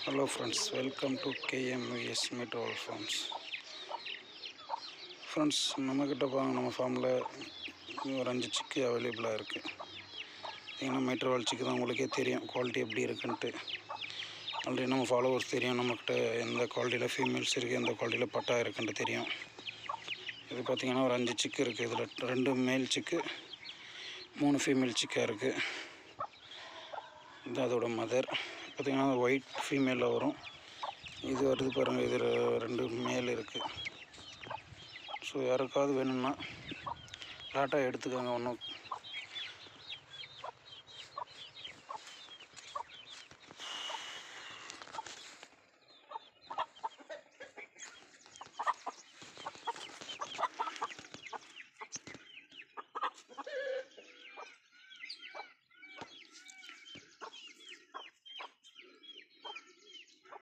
Hello friends, welcome to KMVS Metrol Farms. Friends, நம்மக்கிட்ட பாருங்க, நம்ம ஃபார்மில் ஒரு 5 சிக்கு அவைலபிளாக இருக்குது. ஏன்னா மெட்ரோவால் சிக்கு தான் உங்களுக்கே தெரியும் குவாலிட்டி எப்படி இருக்குன்ட்டு. ஆல்ரெடி நம்ம ஃபாலோவர்ஸ் தெரியும் நம்மக்கிட்ட எந்த குவாலிட்டியில் ஃபீமேல்ஸ் இருக்குது, எந்த குவாலிட்டியில் பட்டா இருக்குன்ட்டு தெரியும். இது பார்த்திங்கன்னா ஒரு 5 சிக்கு இருக்குது. இதில் 2 மேல் சிக்கு 3 ஃபீமேல் சிக்காக இருக்குது. இது அதோட மதர் பார்த்திங்கன்னா ஒயிட் ஃபீமேலில் வரும். இது வருது பாருங்கள், இதில் 2 மேல் இருக்குது. ஸோ யாருக்காவது வேணும்னா லாட்டாக எடுத்துக்கோங்க, ஒன்றும்